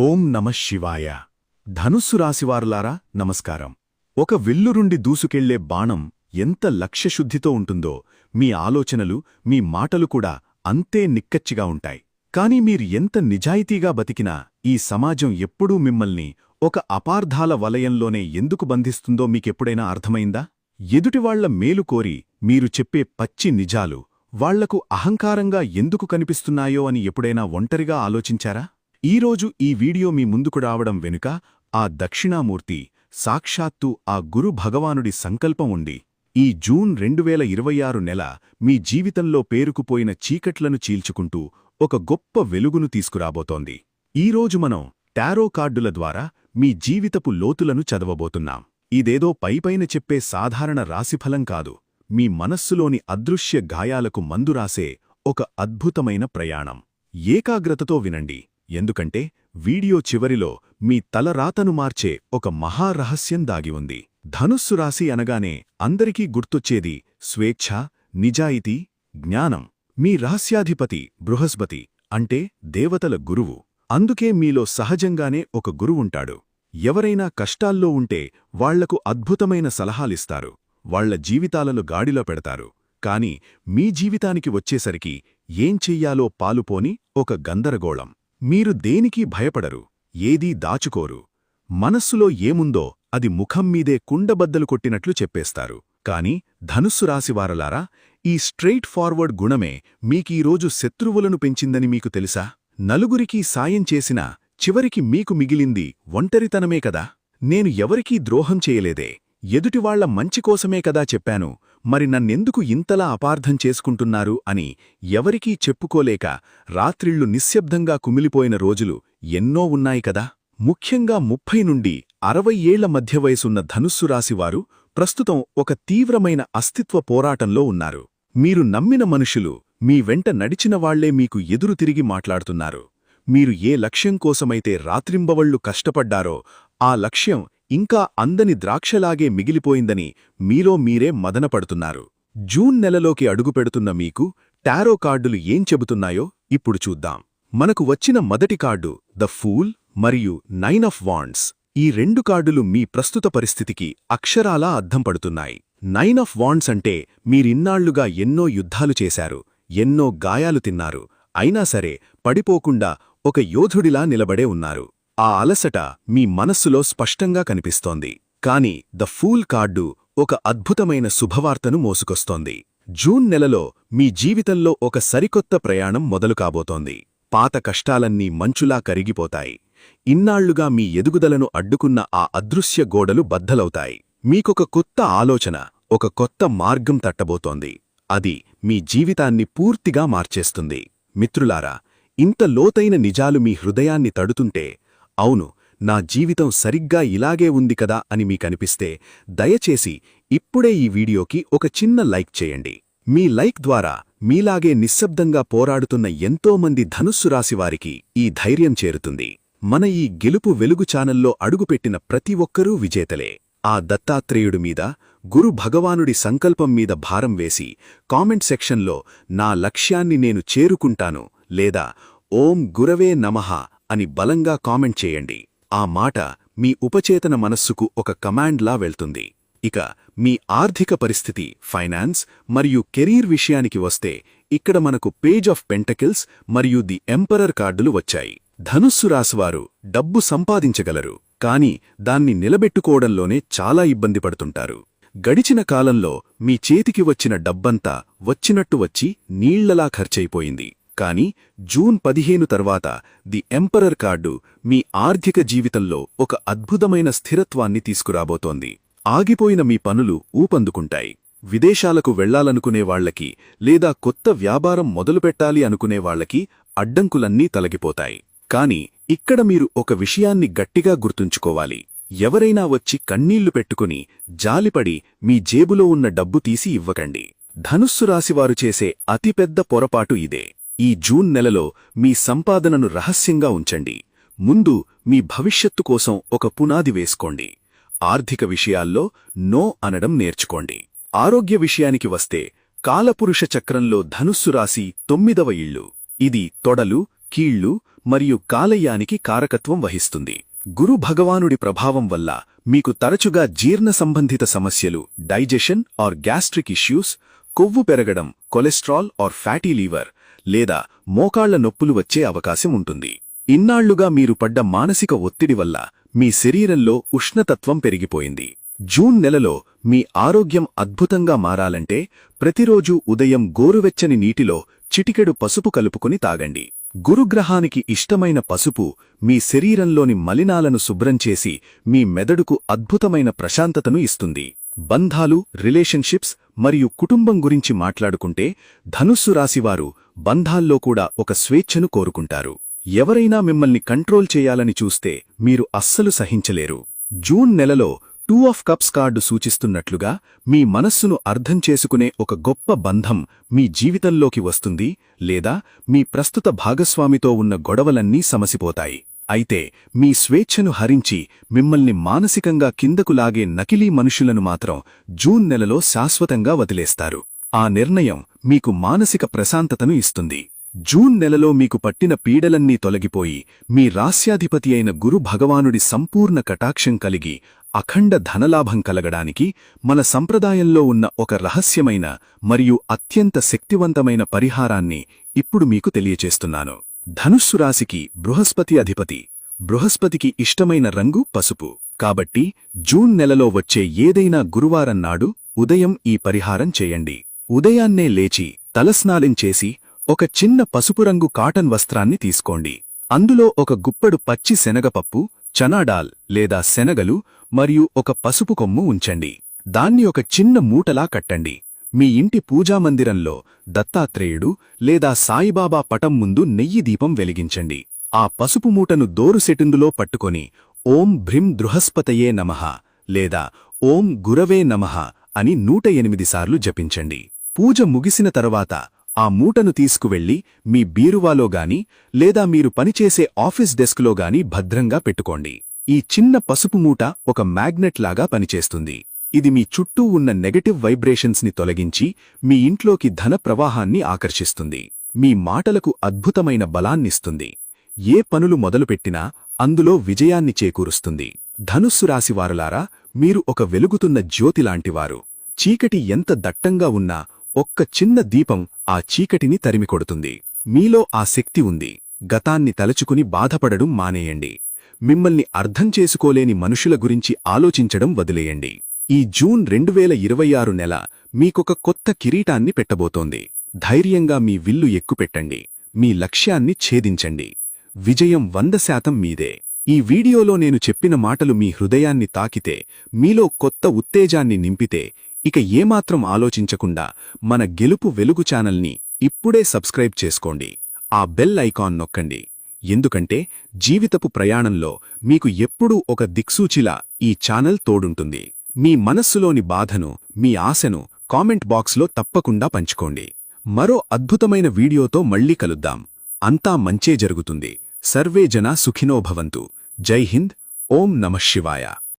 ఓం నమః శివాయ. ధనుస్సు రాశివారులారా నమస్కారం. ఒక విల్లురుండి దూసుకెళ్లే బాణం ఎంత లక్ష్యశుద్ధితో ఉంటుందో మీ ఆలోచనలు, మీ మాటలు కూడా అంతే నిక్కచ్చిగా ఉంటాయి. కాని మీరు ఎంత నిజాయితీగా బతికినా ఈ సమాజం ఎప్పుడూ మిమ్మల్ని ఒక అపార్థాల వలయంలోనే ఎందుకు బంధిస్తుందో మీకెప్పుడైనా అర్థమైందా? ఎదుటివాళ్ల మేలు కోరి మీరు చెప్పే పచ్చి నిజాలు వాళ్లకు అహంకారంగా ఎందుకు కనిపిస్తున్నాయో అని ఎప్పుడైనా ఒంటరిగా ఆలోచించారా? ఈరోజు ఈ వీడియో మీ ముందుకు రావడం వెనుక ఆ దక్షిణామూర్తి, సాక్షాత్తు ఆ గురు భగవానుడి సంకల్పం ఉంది. ఈ జూన్ 2026 నెల మీ జీవితంలో పేరుకుపోయిన చీకట్లను చీల్చుకుంటూ ఒక గొప్ప వెలుగును తీసుకురాబోతోంది. ఈరోజు మనం టారో కార్డుల ద్వారా మీ జీవితపు లోతులను చదవబోతున్నాం. ఇదేదో పైపైన చెప్పే సాధారణ రాశిఫలం కాదు, మీ మనస్సులోని అదృశ్య గాయాలకు మందురాసే ఒక అద్భుతమైన ప్రయాణం. ఏకాగ్రతతో వినండి, ఎందుకంటే వీడియో చివరిలో మీ తలరాతను మార్చే ఒక మహారహస్యం దాగి ఉంది. ధనుస్సు రాశి అనగానే అందరికీ గుర్తొచ్చేది స్వేచ్ఛ, నిజాయితీ, జ్ఞానం. మీ రహస్యాధిపతి బృహస్పతి అంటే దేవతల గురువు. అందుకే మీలో సహజంగానే ఒక గురువుంటాడు. ఎవరైనా కష్టాల్లో ఉంటే వాళ్లకు అద్భుతమైన సలహాలిస్తారు, వాళ్ల జీవితాలను గాడిలో పెడతారు. కాని మీ జీవితానికి వచ్చేసరికి ఏం చెయ్యాలో పాలుపోని ఒక గందరగోళం. మీరు దేనికీ భయపడరు, ఏదీ దాచుకోరు. మనస్సులో ఏముందో అది ముఖం మీదే కుండబద్దలు కొట్టినట్లు చెప్పేస్తారు. కాని ధనుస్సు రాశివారలారా, ఈ స్ట్రెయిట్ ఫార్వర్డ్ గుణమే మీకీరోజు శత్రువులను పెంచిందని మీకు తెలుసా? నలుగురికి సాయం చేసినా చివరికి మీకు మిగిలింది ఒంటరితనమే కదా. నేను ఎవరికీ ద్రోహం చేయలేదే, ఎదుటివాళ్ల మంచికోసమే కదా చెప్పాను, మరి నన్నెందుకు ఇంతలా అపార్థం చేసుకుంటున్నారు అని ఎవరికీ చెప్పుకోలేక రాత్రిళ్లు నిశ్శబ్దంగా కుమిలిపోయిన రోజులు ఎన్నో ఉన్నాయి కదా. ముఖ్యంగా 30 నుండి 60 ఏళ్ల మధ్య వయసున్న ధనుస్సు రాశివారు ప్రస్తుతం ఒక తీవ్రమైన అస్తిత్వ పోరాటంలో ఉన్నారు. మీరు నమ్మిన మనుషులు, మీ వెంట నడిచిన వాళ్లే మీకు ఎదురు తిరిగి మాట్లాడుతున్నారు. మీరు ఏ లక్ష్యం కోసమైతే రాత్రింబవళ్లు కష్టపడ్డారో ఆ లక్ష్యం ఇంకా అందని ద్రాక్షలాగే మిగిలిపోయిందని మీలో మీరే మదనపడుతున్నారు. జూన్ నెలలోకి అడుగుపెడుతున్న మీకు టారో కార్డులు ఏం చెబుతున్నాయో ఇప్పుడు చూద్దాం. మనకు వచ్చిన మొదటి కార్డు ద ఫూల్ మరియు 9 ఆఫ్ వాండ్స్. ఈ రెండు కార్డులు మీ ప్రస్తుత పరిస్థితికి అక్షరాలా అద్దం పడుతున్నాయి. 9 ఆఫ్ వాండ్స్ అంటే మీరిన్నాళ్లుగా ఎన్నో యుద్ధాలు చేశారు, ఎన్నో గాయాలు తిన్నారు, అయినా సరే పడిపోకుండా ఒక యోధుడిలా నిలబడే ఉన్నారు. ఆ అలసట మీ మనస్సులో స్పష్టంగా కనిపిస్తోంది. కాని ద ఫూల్ కార్డు ఒక అద్భుతమైన శుభవార్తను మోసుకొస్తోంది. జూన్ నెలలో మీ జీవితంలో ఒక సరికొత్త ప్రయాణం మొదలు కాబోతోంది. పాత కష్టాలన్నీ మంచులా కరిగిపోతాయి. ఇన్నాళ్లుగా మీ ఎదుగుదలను అడ్డుకున్న ఆ అదృశ్య గోడలు బద్దలవుతాయి. మీకొక కొత్త ఆలోచన, ఒక కొత్త మార్గం తట్టబోతోంది. అది మీ జీవితాన్ని పూర్తిగా మార్చేస్తుంది. మిత్రులారా, ఇంత లోతైన నిజాలు మీ హృదయాన్ని తడుతుంటే, అవును, నా జీవితం సరిగ్గా ఇలాగే ఉంది కదా అని మీకనిపిస్తే దయచేసి ఇప్పుడే ఈ వీడియోకి ఒక చిన్న లైక్ చేయండి. మీ లైక్ ద్వారా మీలాగే నిశ్శబ్దంగా పోరాడుతున్న ఎంతోమంది ధనుస్సు రాశివారికి ఈ ధైర్యం చేరుతుంది. మన ఈ గెలుపు వెలుగు ఛానల్లో అడుగుపెట్టిన ప్రతి ఒక్కరూ విజేతలే. ఆ దత్తాత్రేయుడి మీద, గురు భగవానుడి సంకల్పం మీద భారం వేసి కామెంట్ సెక్షన్లో నా లక్ష్యాన్ని నేను చేరుకుంటాను లేదా ఓం గురవే నమః అని బలంగా కామెంట్ చేయండి. ఆ మాట మీ ఉపచేతన మనస్సుకు ఒక కమాండ్లా వెళ్తుంది. ఇక మీ ఆర్థిక పరిస్థితి, ఫైనాన్స్ మరియు కెరీర్ విషయానికి వస్తే ఇక్కడ మనకు పేజ్ ఆఫ్ పెంటకిల్స్ మరియు ది ఎంపరర్ కార్డులు వచ్చాయి. ధనుస్సు రాశివారు డబ్బు సంపాదించగలరు, కాని దాన్ని నిలబెట్టుకోవడంలోనే చాలా ఇబ్బంది పడుతుంటారు. గడిచిన కాలంలో మీ చేతికి వచ్చిన డబ్బంతా వచ్చినట్టు వచ్చి నీళ్లలా ఖర్చయిపోయింది. కాని జూన్ 15 తర్వాత ది ఎంపరర్ కార్డు మీ ఆర్థిక జీవితంలో ఒక అద్భుతమైన స్థిరత్వాన్ని తీసుకురాబోతోంది. ఆగిపోయిన మీ పనులు ఊపందుకుంటాయి. విదేశాలకు వెళ్లాలనుకునేవాళ్లకి లేదా కొత్త వ్యాపారం మొదలుపెట్టాలి అనుకునేవాళ్లకి అడ్డంకులన్నీ తొలగిపోతాయి. కాని ఇక్కడ మీరు ఒక విషయాన్ని గట్టిగా గుర్తుంచుకోవాలి. ఎవరైనా వచ్చి కన్నీళ్లు పెట్టుకుని జాలిపడి మీ జేబులో ఉన్న డబ్బు తీసి ఇవ్వకండి. ధనుస్సు రాశివారు చేసే అతిపెద్ద పొరపాటు ఇదే. ఈ జూన్ నెలలో మీ సంపాదనను రహస్యంగా ఉంచండి. ముందు మీ భవిష్యత్తు కోసం ఒక పునాది వేసుకోండి. ఆర్థిక విషయాల్లో నో అనడం నేర్చుకోండి. ఆరోగ్య విషయానికి వస్తే కాలపురుష చక్రంలో ధనుస్సు రాశి 9వ ఇల్లు. ఇది తొడలు, కీళ్లు మరియు కాలయ్యానికి కారకత్వం వహిస్తుంది. గురు భగవానుడి ప్రభావం వల్ల మీకు తరచుగా జీర్ణ సంబంధిత సమస్యలు, డైజెషన్ ఆర్ గ్యాస్ట్రిక్ ఇష్యూస్, కొవ్వు పెరగడం, కొలెస్ట్రాల్ ఆర్ ఫ్యాటీ లీవర్ లేదా మోకాళ్ల నొప్పులు వచ్చే అవకాశం ఉంటుంది. ఇన్నాళ్లుగా మీరు పడ్డ మానసిక ఒత్తిడి వల్ల మీ శరీరంలో ఉష్ణతత్వం పెరిగిపోయింది. జూన్ నెలలో మీ ఆరోగ్యం అద్భుతంగా మారాలంటే ప్రతిరోజూ ఉదయం గోరువెచ్చని నీటిలో చిటికెడు పసుపు కలుపుకుని తాగండి. గురుగ్రహానికి ఇష్టమైన పసుపు మీ శరీరంలోని మలినాలను శుభ్రం చేసి మీ మెదడుకు అద్భుతమైన ప్రశాంతతను ఇస్తుంది. బంధాలు, రిలేషన్షిప్స్ మరియు కుటుంబం గురించి మాట్లాడుకుంటే ధనుస్సు రాశివారు బంధాల్లో కూడా ఒక స్వేచ్ఛను కోరుకుంటారు. ఎవరైనా మిమ్మల్ని కంట్రోల్ చేయాలని చూస్తే మీరు అస్సలు సహించలేరు. జూన్ నెలలో 2 ఆఫ్ కప్స్ కార్డు సూచిస్తున్నట్లుగా మీ మనస్సును అర్థం చేసుకునే ఒక గొప్ప బంధం మీ జీవితంలోకి వస్తుంది, లేదా మీ ప్రస్తుత భాగస్వామితో ఉన్న గొడవలన్నీ సమసిపోతాయి. అయితే మీ స్వేచ్ఛను హరించి మిమ్మల్ని మానసికంగా కిందకు లాగే నకిలీ మనుషులను మాత్రం జూన్ నెలలో శాశ్వతంగా వదిలేస్తారు. ఆ నిర్ణయం మీకు మానసిక ప్రశాంతతను ఇస్తుంది. జూన్ నెలలో మీకు పట్టిన పీడలన్నీ తొలగిపోయి మీ రాస్యాధిపతి అయిన గురు భగవానుడి సంపూర్ణ కటాక్షం కలిగి అఖండ ధనలాభం కలగడానికి మన సంప్రదాయంలో ఉన్న ఒక రహస్యమైన మరియు అత్యంత శక్తివంతమైన పరిహారాన్ని ఇప్పుడు మీకు తెలియచేస్తున్నాను. ధనుస్సు రాశికి బృహస్పతి అధిపతి. బృహస్పతికి ఇష్టమైన రంగు పసుపు. కాబట్టి జూన్ నెలలో వచ్చే ఏదైనా గురువారం నాడు ఉదయం ఈ పరిహారం చేయండి. ఉదయాన్నే లేచి తలస్నానం చేసి ఒక చిన్న పసుపు రంగు కాటన్ వస్త్రాన్ని తీసుకోండి. అందులో ఒక గుప్పెడు పచ్చి శనగపప్పు, చనాడాల్ లేదా శనగలు మరియు ఒక పసుపు కొమ్ము ఉంచండి. దాన్ని ఒక చిన్న మూటలా కట్టండి. మీ ఇంటి పూజామందిరంలో దత్తాత్రేయుడు లేదా సాయిబాబా పటం ముందు నెయ్యి దీపం వెలిగించండి. ఆ పసుపు మూటను దోరుసెటిందులో పట్టుకొని ఓం భ్రిం బృహస్పతయే నమః లేదా ఓం గురవే నమః అని 108 సార్లు జపించండి. పూజ ముగిసిన తరువాత ఆ మూటను తీసుకువెళ్లి మీ బీరువాలో గాని లేదా మీరు పనిచేసే ఆఫీస్ డెస్క్లో గాని భద్రంగా పెట్టుకోండి. ఈ చిన్న పసుపు మూట ఒక మ్యాగ్నెట్ లాగా పనిచేస్తుంది. ఇది మీ చుట్టూ ఉన్న నెగటివ్ వైబ్రేషన్స్ని తొలగించి మీ ఇంట్లోకి ధన ప్రవాహాన్ని ఆకర్షిస్తుంది. మీ మాటలకు అద్భుతమైన బలాన్నిస్తుంది. ఏ పనులు మొదలుపెట్టినా అందులో విజయాన్ని చేకూరుస్తుంది. ధనుస్సు రాశివారులారా, మీరు ఒక వెలుగుతున్న జ్యోతిలాంటివారు. చీకటి ఎంత దట్టంగా ఉన్నా ఒక్క చిన్న దీపం ఆ చీకటిని తరిమికొడుతుంది. మీలో ఆ శక్తి ఉంది. గతాన్ని తలచుకుని బాధపడడం మానేయండి. మిమ్మల్ని అర్థం చేసుకోలేని మనుషుల గురించి ఆలోచించడం వదిలేయండి. ఈ జూన్ 2026 నెల మీకొక కొత్త కిరీటాన్ని పెట్టబోతోంది. ధైర్యంగా మీ విల్లు ఎక్కుపెట్టండి. మీ లక్ష్యాన్ని ఛేదించండి. విజయం 100% మీదే. ఈ వీడియోలో నేను చెప్పిన మాటలు మీ హృదయాన్ని తాకితే, మీలో కొత్త ఉత్తేజాన్ని నింపితే, ఇక ఏమాత్రం ఆలోచించకుండా మన గెలుపు వెలుగు ఛానల్ని ఇప్పుడే సబ్స్క్రైబ్ చేసుకోండి. ఆ బెల్ ఐకాన్ నొక్కండి. ఎందుకంటే జీవితపు ప్రయాణంలో మీకు ఎప్పుడూ ఒక దిక్సూచిలా ఈ ఛానల్ తోడుంటుంది. మీ మనస్సులోని బాధను, మీ ఆశను కామెంట్ బాక్స్లో తప్పకుండా పంచుకోండి. మరో అద్భుతమైన వీడియోతో మళ్ళీ కలుద్దాం. అంతా మంచే జరుగుతుంది. సర్వే జనా సుఖినో భవంతు. జై హింద్. ఓం నమః శివాయ.